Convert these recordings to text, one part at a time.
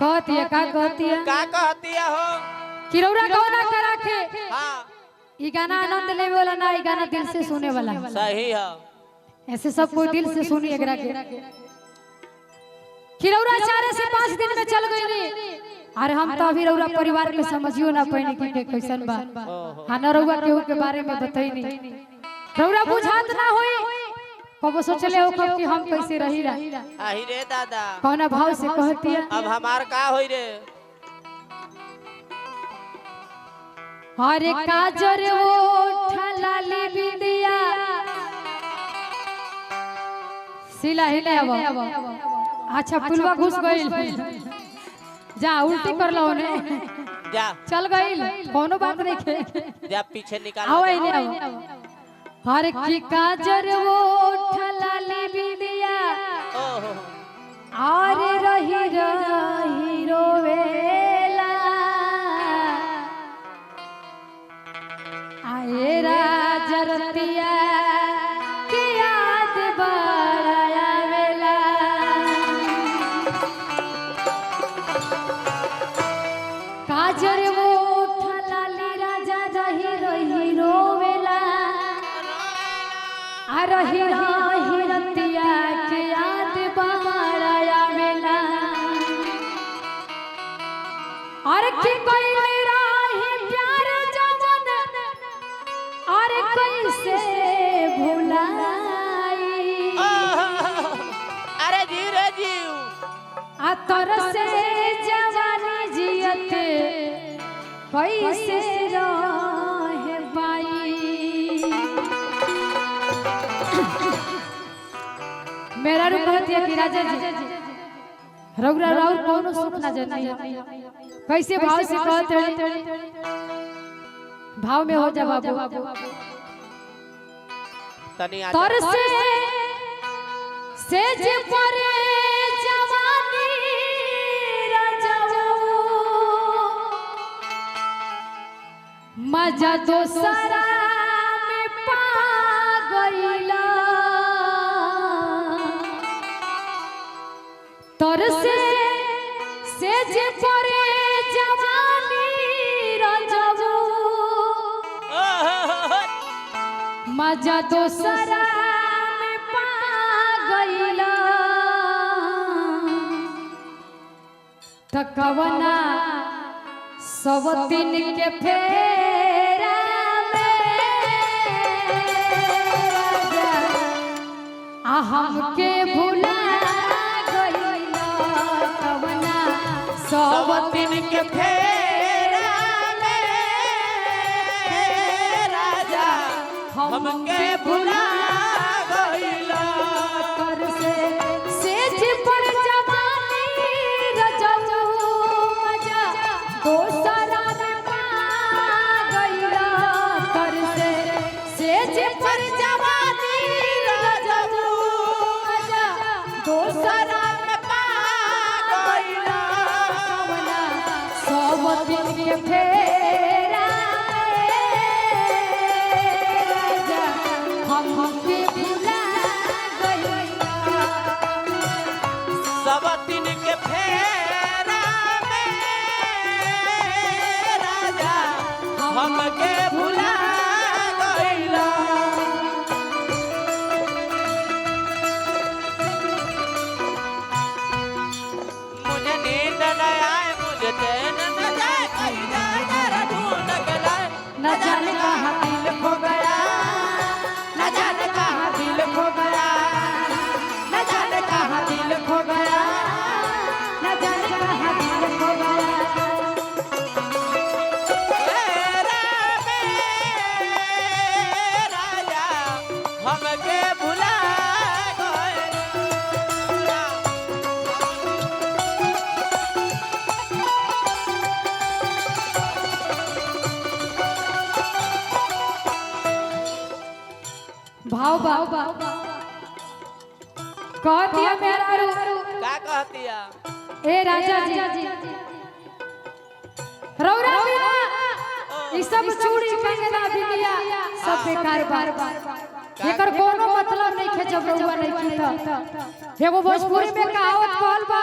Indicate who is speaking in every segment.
Speaker 1: कहती है का कहती है
Speaker 2: हो
Speaker 1: किरौरा गौना करा के
Speaker 2: हाँ
Speaker 1: ई गाना आनंद लेवे वाला ना, ई गाना दिल से सुने वाला।
Speaker 2: सही है।
Speaker 1: ऐसे सब कोई दिल से सुनी एकरा के। किरौरा 4 से 5 दिन में चल गई रे। अरे हम तो अभी रौरा परिवार के समझियो ना पैनी के कैसन बा। हां न रौवा केहू के बारे में बताई नहीं। रौरा बुझात ना होई कबो सोचले हो कब कि हम कैसे रही रा।
Speaker 2: आही रे दादा
Speaker 1: कौना भाव से कहती है
Speaker 2: अब हमार का होई रे।
Speaker 1: अरे काजर ओठा लाली बिंदिया सिला हिले अब। अच्छा पुलवा घुस गइल जा उल्टी कर लो ने
Speaker 2: जा
Speaker 1: चल गइल कोनो बात नहीं खे
Speaker 2: जा पीछे निकाल
Speaker 1: आओ इने आओ। हर की काजर ओठा लाली बिंदिया अरे रही रही रोवेला आए राजरतिया के याद बड़ा आवेला। काजर ओठा लाली राजा रही रही रोवेला आ रही रही रतिया के याद बड़ा आवेला। और की कोई राही प्यार जमन और कैसे भुलाई।
Speaker 2: अरे धीरे जीव
Speaker 1: आ तर से जवानी जियते कैसे रहे बाई। मेरा रू कहती है कि राजा जी रौरा राउर कोनो सुख ना जनी कैसे भाव से कहते हैं भाव में हो जा बाबू।
Speaker 2: तनी आ
Speaker 1: तर से जे परे जवानी रजऊ मजा दोसरा में पा गइला। तर से जे परे जवानी रजऊ मजा दोसरा में पा गइला। तकवना सब दिन के फेरा में आ हमके भुला गइला। कवना सब दिन के
Speaker 2: फेरा में राजा हमके भुला गइला।
Speaker 1: कर से जे पर जवानी रजऊ मजा दोसरा में पा गइला। कर से जे पर जवानी रजऊ मजा दोसरा में पा गइला। कवना सब दिन के फेरा राजा हमके भुला गइला।
Speaker 2: सब दिन के फेरा में राजा हमके भुला गइला। मुझे नींद न आए मुझे चैन न जाए कहीं जाए ढूंढ के लाए।
Speaker 1: न जाने कहाँ दिल खो गया,
Speaker 2: न जाने कहाँ दिल खो गया,
Speaker 1: न जाने कहाँ दिल खो गया, न जाने कहाँ दिल खो गया।
Speaker 2: फेरा में राजा हमके भुला गइला।
Speaker 1: भाव भाव भाव कहती है मेरा रू
Speaker 2: का कहती है
Speaker 1: ए राजा जी रौरा बिना ई सब चूड़ी कंगना बिटिया सब बेकार बार एकर कोनो मतलब नहीं खे जब रौवा नहीं की त एगो भोजपुरी में कहावत कहल बा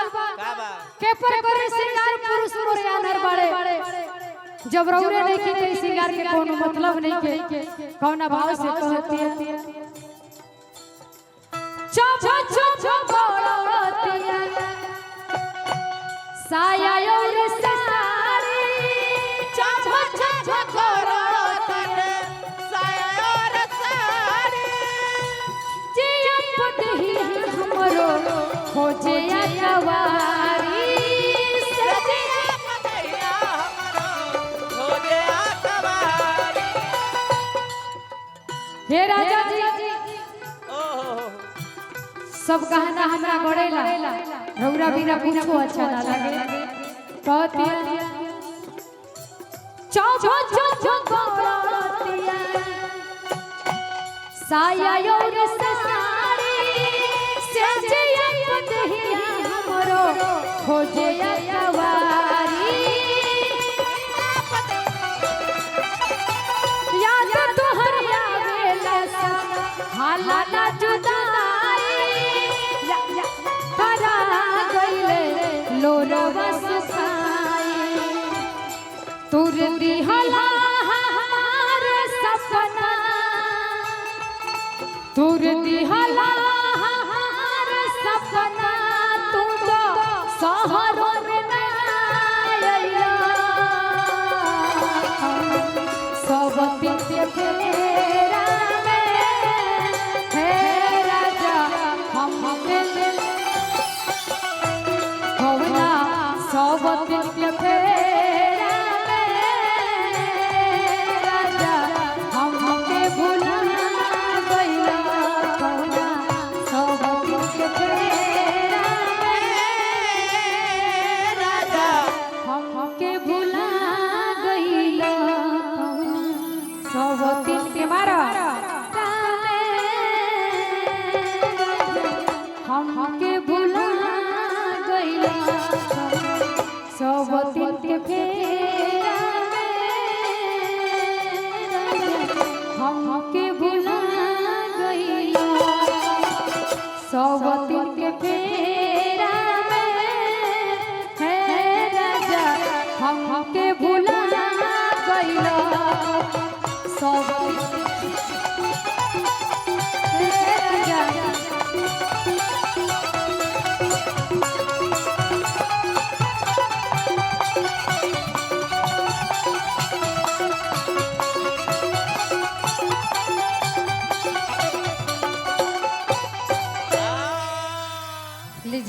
Speaker 1: के पर करे श्रृंगार पुरुष मोरे आनर बाड़े जब रौरे नहीं के श्रृंगार के कोनो मतलब नहीं के कौना भाव से कहती है चुप चुप बोलतिया साया और साड़ी
Speaker 2: चुप चुप बोलतिया साया और साड़ी
Speaker 1: जिया पटही हमरो खोजे अकवारी
Speaker 2: सजिया पतैया हमरो खोजे अकवारी।
Speaker 1: हे राजा जी
Speaker 2: ओहो
Speaker 1: सब गहना हमरा गड़ेला रौरा बिना पूछो अच्छा ना लगे कहती चुप चुप बोलतिया साया और साड़ी सजिया पतही हमरो खोजे अकवारी याद तोहर आवेला सा हाला ना जुदाई करा गइले लोरवा सुखाई तुर दिहला हमार सपना तुर दिहला हमार सपना तू तो शहरों में ना आइला सब पीछे फेरा में हे राजा हम मिल होना सब पीछे